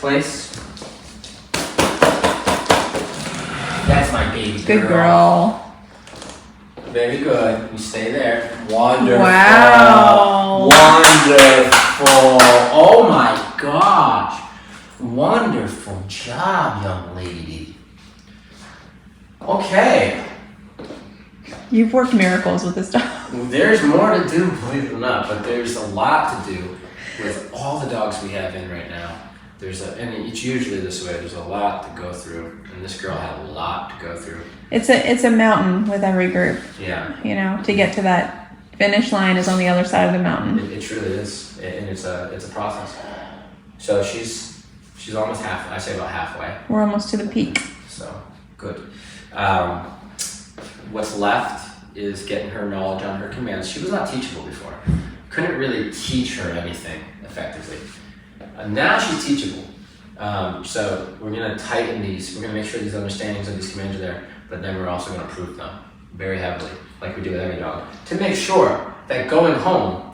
place. That's my baby girl. Good girl. Very good. You stay there. Wonderful. Wow. Wonderful. Oh my gosh. Wonderful job, young lady. Okay. You've worked miracles with this dog. There's more to do, believe it or not, but there's a lot to do with all the dogs we have in right now. And it's usually this way. There's a lot to go through, and this girl had a lot to go through. It's a mountain with every group. Yeah. You know, to get to that finish line is on the other side of the mountain. It truly is, and it's a process. So she's almost half. I say about halfway. We're almost to the peak. So good. What's left is getting her knowledge on her commands. She was not teachable before. Couldn't really teach her anything effectively. Now she's teachable. So we're going to tighten these. We're going to make sure these understandings of these commands are there, but then we're also going to prove them very heavily, like we do with every dog, to make sure that going home,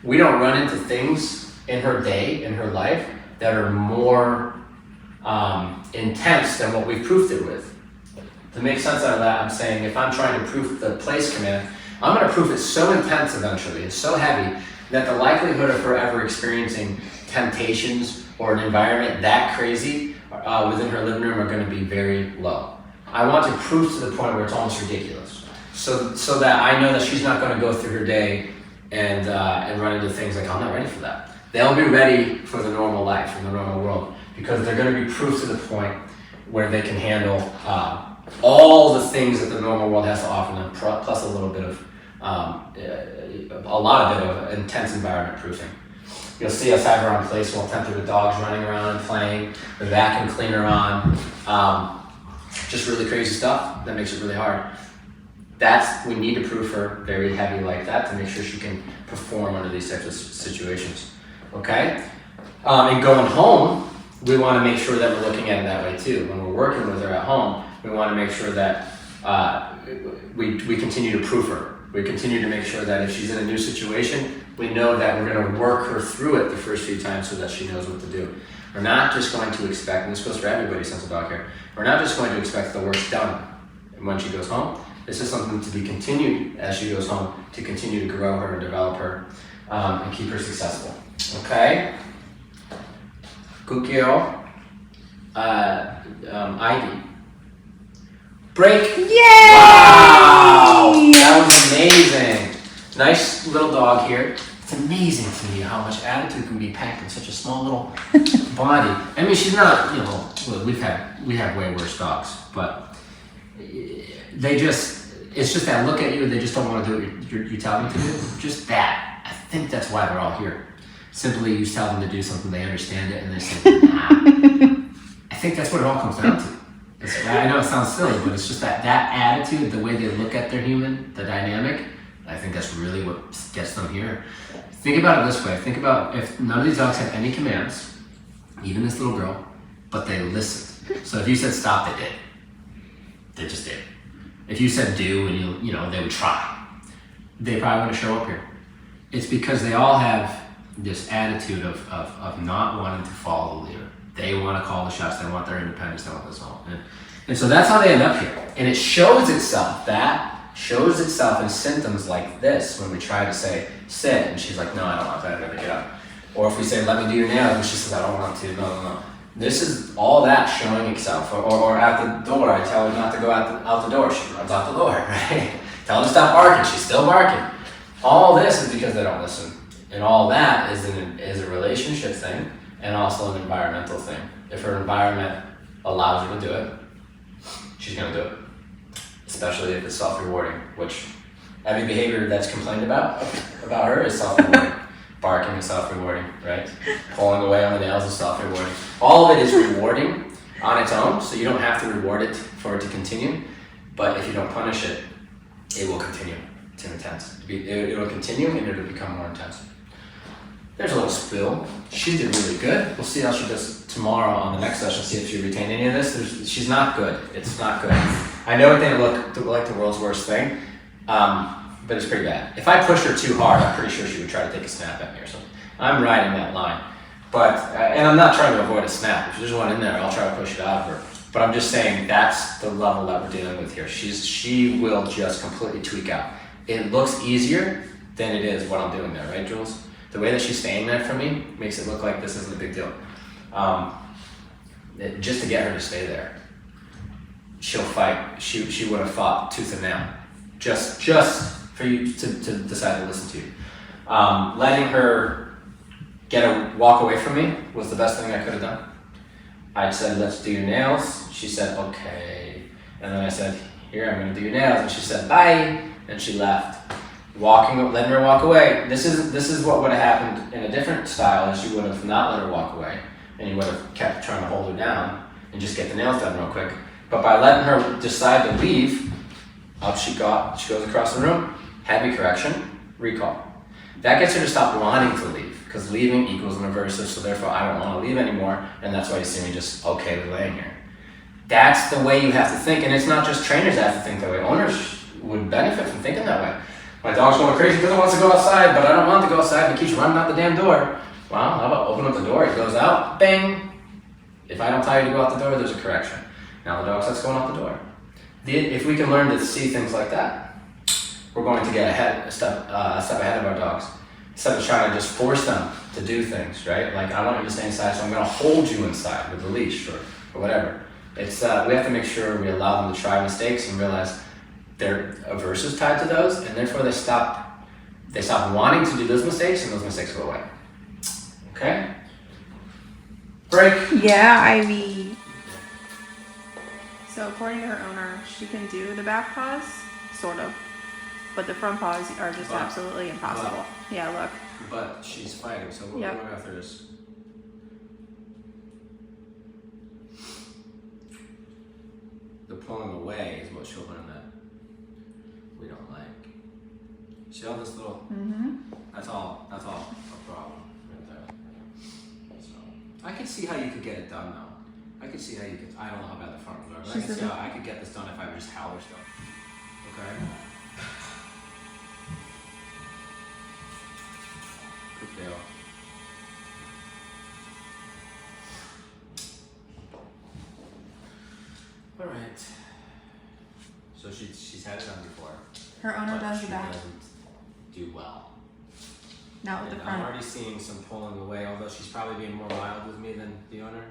we don't run into things in her day, in her life, that are more intense than what we've proofed it with. To make sense out of that, I'm saying if I'm trying to proof the place command, I'm going to proof it so intense eventually, it's so heavy, that the likelihood of her ever experiencing temptations or an environment that crazy within her living room are going to be very low. I want to proof to the point where it's almost ridiculous, so that I know that she's not going to go through her day and run into things like, I'm not ready for that. They'll be ready for the normal life, in the normal world, because they're going to be proof to the point where they can handle all the things that the normal world has to offer them, plus a little bit of, a lot of intense environment proofing. You'll see us have her on place while tempted with dogs running around and playing, the vacuum cleaner on, just really crazy stuff that makes it really hard. We need to proof her very heavy like that to make sure she can perform under these types of situations, okay? And going home, we want to make sure that we're looking at it that way too. When we're working with her at home, we want to make sure that we continue to proof her. We continue to make sure that if she's in a new situation, we know that we're going to work her through it the first few times so that she knows what to do. We're not just going to expect, and this goes for everybody since a dog care, we're not just going to expect the work's done when she goes home. This is something to be continued as she goes home, to continue to grow her and develop her and keep her successful. Okay? Good girl. Ivy. Break. Yay! Wow! That was amazing. Nice little dog here. It's amazing to me how much attitude can be packed in such a small little body. I mean, she's not, well, we have way worse dogs, but it's just that look at you, they just don't want to do what you tell them to do. Just that. I think that's why they're all here. Simply you tell them to do something, they understand it, and they say, nah. I think that's what it all comes down to. I know it sounds silly, but it's just that attitude, the way they look at their human, the dynamic, I think that's really what gets them here. Think about it this way. Think about if none of these dogs have any commands, even this little girl, but they listened. So if you said stop, they did. They just did. If you said do, and they would try. They probably wouldn't show up here. It's because they all have this attitude of not wanting to follow the leader. They want to call the shots. They want their independence. They want this all. And so that's how they end up here. And it shows itself. That shows itself in symptoms like this when we try to say, sit. And she's like, no, I don't want that. I'd rather get up. Or if we say, let me do your nails. And she says, I don't want to. No. This is all that showing itself. Or at the door, I tell her not to go out the door. She runs out the door, right? Tell her to stop barking. She's still barking. All this is because they don't listen. And all that is a relationship thing. And also an environmental thing. If her environment allows her to do it, she's going to do it. Especially if it's self-rewarding, which every behavior that's complained about her is self-rewarding. Barking is self-rewarding, right? Pulling away on the nails is self-rewarding. All of it is rewarding on its own, so you don't have to reward it for it to continue. But if you don't punish it, it will continue to intense. It will continue and it will become more intense. There's a little spill. She did really good. We'll see how she does tomorrow on the next session, see if she retained any of this. She's not good. It's not good. I know it didn't look like the world's worst thing, but it's pretty bad. If I pushed her too hard, I'm pretty sure she would try to take a snap at me or something. I'm riding that line. But, and I'm not trying to avoid a snap. If there's one in there, I'll try to push it out of her. But I'm just saying that's the level that we're dealing with here. She will just completely tweak out. It looks easier than it is what I'm doing there, right, Jules? The way that she's staying there for me makes it look like this isn't a big deal. Just to get her to stay there, she'll fight. She would have fought tooth and nail, just for you to decide to listen to you. Letting her walk away from me was the best thing I could have done. I said, let's do your nails. She said, okay. And then I said, here, I'm gonna do your nails. And she said, bye. And she left. Letting her walk away. This is what would have happened in a different style, is you would have not let her walk away. And you would have kept trying to hold her down and just get the nails done real quick. But by letting her decide to leave, up she goes across the room, heavy correction, recall. That gets her to stop wanting to leave, because leaving equals an aversive, so therefore I don't want to leave anymore, and that's why you see me just okay with laying here. That's the way you have to think, and it's not just trainers that have to think that way. Owners would benefit from thinking that way. My dog's going crazy because it wants to go outside, but I don't want it to go outside, and it keeps running out the damn door. Well, how about open up the door, it goes out, bang. If I don't tell you to go out the door, there's a correction. Now the dog starts going out the door. If we can learn to see things like that, we're going to get a step ahead of our dogs. Instead of trying to just force them to do things, right? Like, I want you to stay inside, so I'm going to hold you inside with a leash or whatever. It's we have to make sure we allow them to try mistakes and realize their aversives tied to those, and therefore they stop wanting to do those mistakes, and those mistakes go away. Okay? Break. Yeah, Ivy. So according to her owner, she can do the back paws, sort of. But the front paws are just absolutely impossible. Yeah, look. But she's fighting, so what method is? The pulling away is what she'll learn that we don't like. See all this little? That's all a problem right there. So I could see how you could get it done though. I could see how you could. I don't know how bad the front was, but I can see how I could get this done if I would just howler stuff. Okay. Good deal. All right. So she's had it done before. Her owner but does she the back. doesn't do well. Not with And the I'm front. already seeing some pulling away, although she's probably being more mild with me than the owner.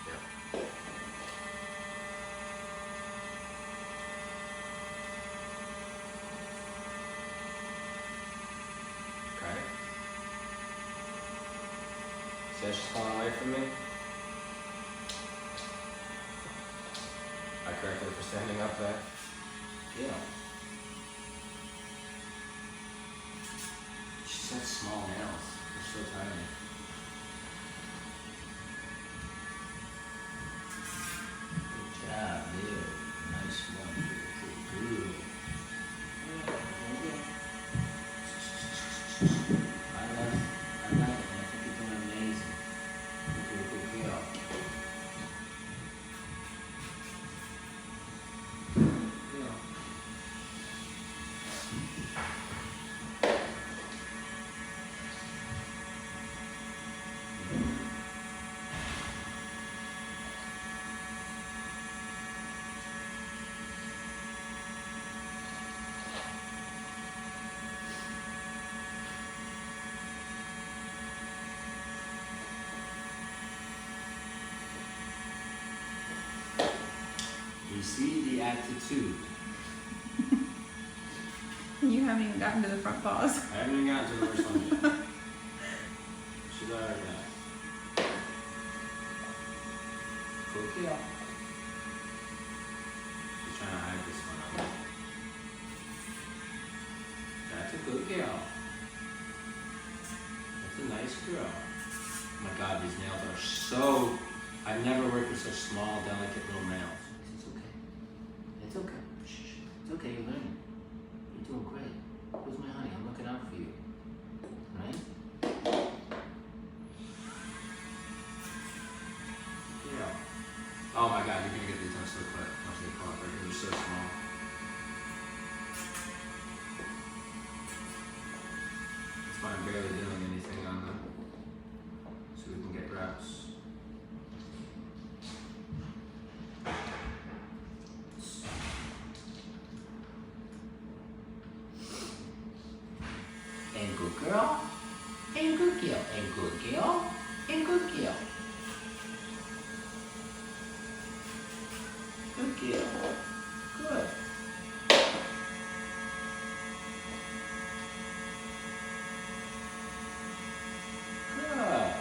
Yeah. Okay. See how she's pulling away from me? I corrected her for standing up there. Yeah. She's got small nails. They're so tiny. Good job, dude. Nice one. Good. I like it. I think you're doing amazing. Good girl. You see the attitude. You haven't even gotten to the front paws. I haven't even gotten to the first one yet. She's already got. Cool girl. She's trying to hide this one up. That's a good girl. That's a nice girl. Oh my God, these nails are so. I've never worked with such small, delicate little nails. It's okay. It's okay. Shh. It's okay. You're learning. You're doing great. Who's my honey? I'm looking out for you. Right? Yeah. Oh my God, you're gonna get these done so quick. Once they come up, right? They're so small. Good girl. And good girl. And good girl. And good girl. Good girl. Good. Good.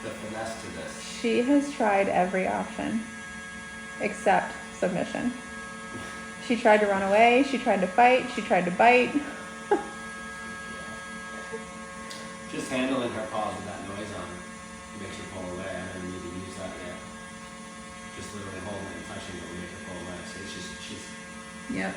The finesse to this. She has tried every option except submission. She tried to run away, she tried to fight, she tried to bite. Just handling her paws with that noise on makes her pull away. I don't need to use that yet. Just literally holding it and touching it will make her pull away. So she's Yep.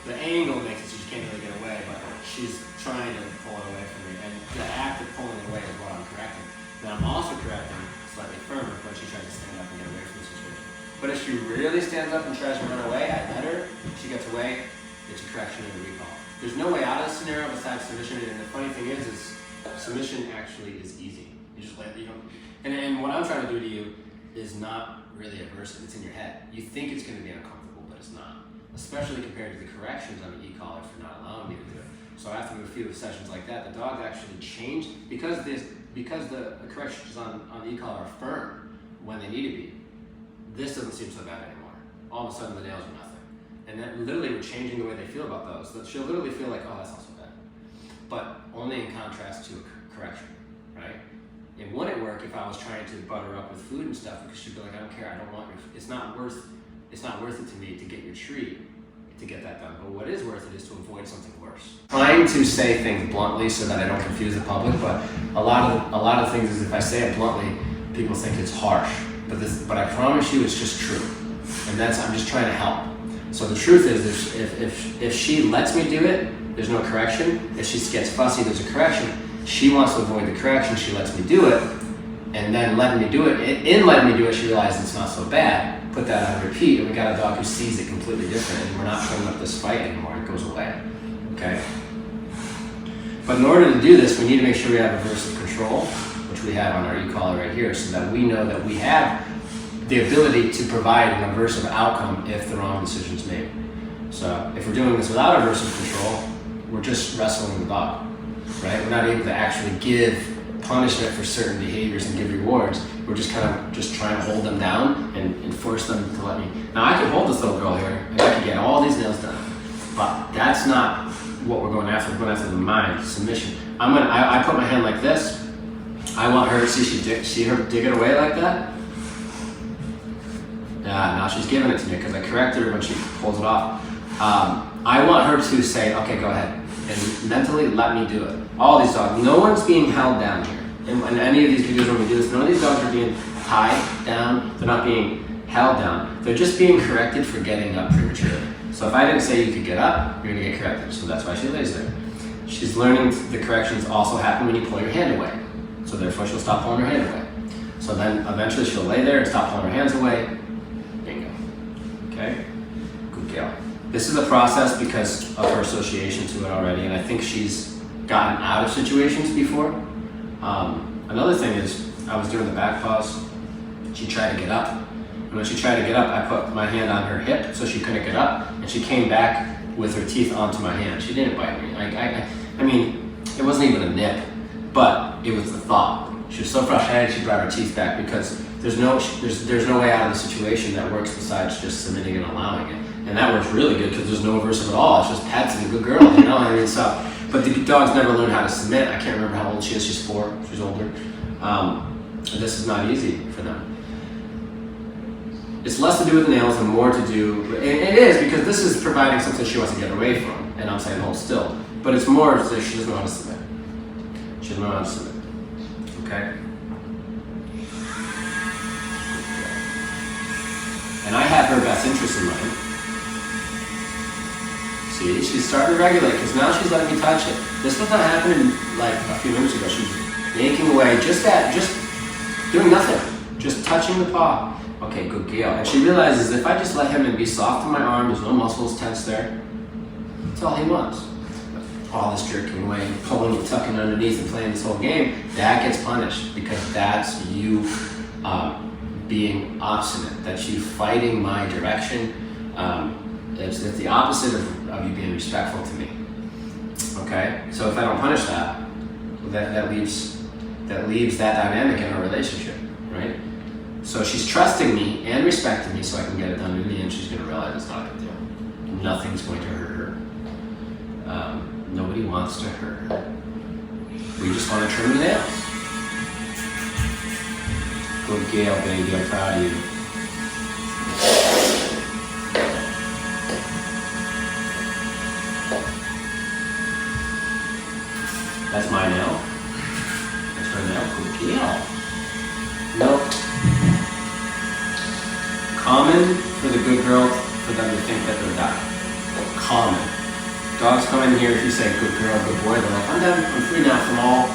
the angle makes it so she can't really get away, but she's trying to pull it away from me. And the act of pulling it away is what I'm correcting. Now I'm also correcting slightly firmer when she tries to stand up and get away from the situation. But if she really stands up and tries to run away, I let her, she gets away, it's a correction and a recall. There's no way out of this scenario besides submission, and the funny thing is submission actually is easy. You just let, you don't, and what I'm trying to do to you is not really aversive, it's in your head. You think it's going to be uncomfortable, but it's not. Especially compared to the corrections on the e-collar for not allowing me to do it. So after a few sessions like that, the dog actually changed, because the corrections on the e-collar are firm when they need to be, this doesn't seem so bad anymore. All of a sudden the nails are nothing. And that literally we're changing the way they feel about those. So she'll literally feel like, oh, that's not so bad. But only in contrast to a correction, right? It wouldn't work if I was trying to butter up with food and stuff, because she'd be like, I don't care, I don't want your, it's not worth it to me to get your treat, to get that done. But what is worth it is to avoid something worse. Trying to say things bluntly so that I don't confuse the public, but a lot of things is if I say it bluntly, people think it's harsh. But I promise you it's just true. And I'm just trying to help. So the truth is, if she lets me do it, there's no correction. If she gets fussy, there's a correction. She wants to avoid the correction, she lets me do it, and then letting me do it, in letting me do it, she realizes it's not so bad. Put that on repeat, and we got a dog who sees it completely different, and we're not putting up this fight anymore, it goes away, okay? But in order to do this, we need to make sure we have aversive control, which we have on our e-collar right here, so that we know that we have the ability to provide an aversive outcome if the wrong decision is made. So if we're doing this without aversive control, we're just wrestling the dog, right? We're not able to actually give punishment for certain behaviors and give rewards. We're just kind of just trying to hold them down and force them to let me. Now I can hold this little girl here and I can get all these nails done, but that's not what we're going after. We're going after the mind, submission. I put my hand like this. I want her to see her dig it away like that. Yeah, now she's giving it to me because I correct her when she pulls it off. I want her to say, okay, go ahead, and mentally let me do it. All these dogs, no one's being held down here. In any of these videos when we do this, none of these dogs are being tied down. They're not being held down. They're just being corrected for getting up prematurely. So if I didn't say you could get up, you're gonna get corrected. So that's why she lays there. She's learning the corrections also happen when you pull your hand away. So therefore she'll stop pulling her hand away. So then eventually she'll lay there and stop pulling her hands away. Bingo. Okay? Good girl. This is a process because of her association to it already, and I think she's gotten out of situations before. Another thing is, I was doing the back paws. She tried to get up, and when she tried to get up, I put my hand on her hip so she couldn't get up, and she came back with her teeth onto my hand. She didn't bite me. I mean, it wasn't even a nip, but it was the thought. She was so frustrated she brought her teeth back because there's no way out of the situation that works besides just submitting and allowing it. And that works really good because there's no aversive at all. It's just pets and good girls, you know? I mean, so, but the dog's never learned how to submit. I can't remember how old she is. She's 4. She's older. This is not easy for them. It's less to do with nails and more to do, and it is because this is providing something she wants to get away from, and I'm saying hold still. But it's more that she doesn't know how to submit. She doesn't know how to submit. Okay? And I have her best interest in mind. See, she's starting to regulate because now she's letting me touch it. This was not happening like a few minutes ago. She's yanking away, just doing nothing, just touching the paw. Okay, good girl. And she realizes if I just let him and be soft on my arm, there's no muscles tense there. That's all he wants. All this jerking away, pulling and tucking underneath and playing this whole game, that gets punished because that's you being obstinate, that's you fighting my direction. It's the opposite of you being respectful to me. Okay? So if I don't punish that, that leaves that dynamic in our relationship, right? So she's trusting me and respecting me so I can get it done. In the end, she's going to realize it's not a big deal. Nothing's going to hurt her. Nobody wants to hurt her. We just want to trim the nails. Good Gail, baby. I'm proud of you. That's my nail. That's her nail. Good Gail. Nope. Common for the good girl for them to think that they're that. Common. Dogs come in here, if you say good girl, good boy, they're like, I'm free now from all.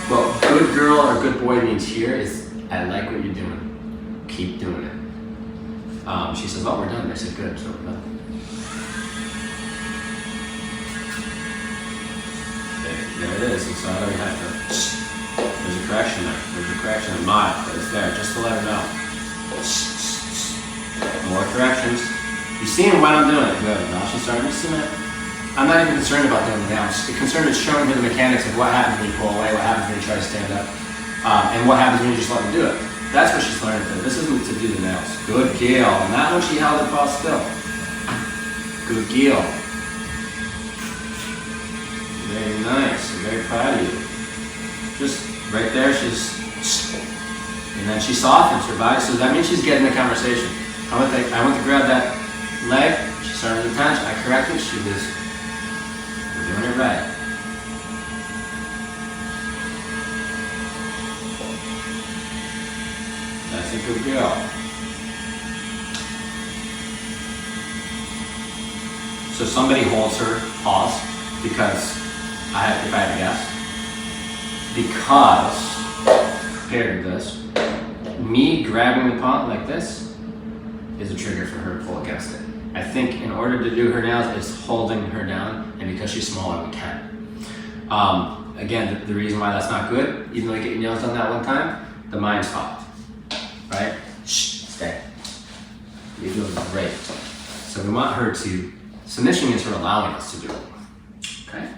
Well, good girl or good boy means here is, I like what you're doing. Keep doing it. She says, oh, we're done. I said, good, so we're done. There it is. And so I already have to, there's a correction there. There's a correction in mine, but it's there just to let her know. More corrections. You see what I'm doing? Good. Now she's starting to submit. I'm not even concerned about doing the nails. The concern is showing her the mechanics of what happens when you pull away, what happens when you try to stand up, and what happens when you just let them do it. That's what she's learning. This isn't to do the nails. Good Gail. And that one she held it paw still. Good Gail. Very nice. I'm very proud of you. Just right there, and then she softens her body, so that means she's getting the conversation. I went to grab that leg. She started to touch. I corrected. She was, we're doing it right. That's a good girl. So somebody holds her paws because if I had to guess, because compared to this, me grabbing the paw like this is a trigger for her to pull against it. I think in order to do her nails, it's holding her down, and because she's smaller, we can. Again, the reason why that's not good, even though you get your nails done that one time, the mind's fucked, right? Shh, stay. You're doing great. So we want her to, submission is her allowing us to do it, okay?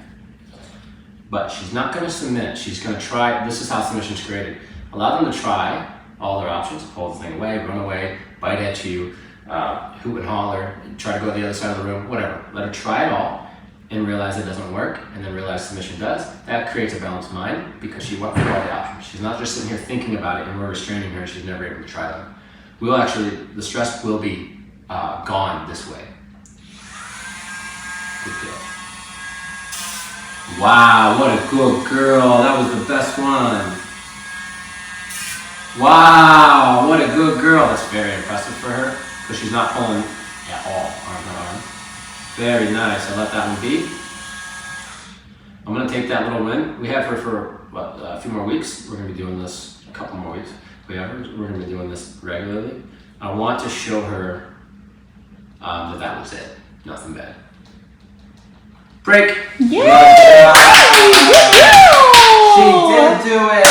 But she's not gonna submit, she's gonna try, this is how submission's created. Allow them to try all their options, pull the thing away, run away, bite at you, hoot and holler, try to go to the other side of the room, whatever. Let her try it all and realize it doesn't work, and then realize submission does. That creates a balanced mind because she went through all the options. She's not just sitting here thinking about it and we're restraining her and she's never able to try them. We'll actually, the stress will be gone this way. Good girl. Wow, what a good girl. That was the best one. Wow, what a good girl. That's very impressive for her because she's not pulling at all, arm to arm. Very nice. I let that one be. I'm going to take that little win. We have her for a few more weeks. We're going to be doing this a couple more weeks. We're going to be doing this regularly. I want to show her that was it. Nothing bad. Break. Yay! She did do it.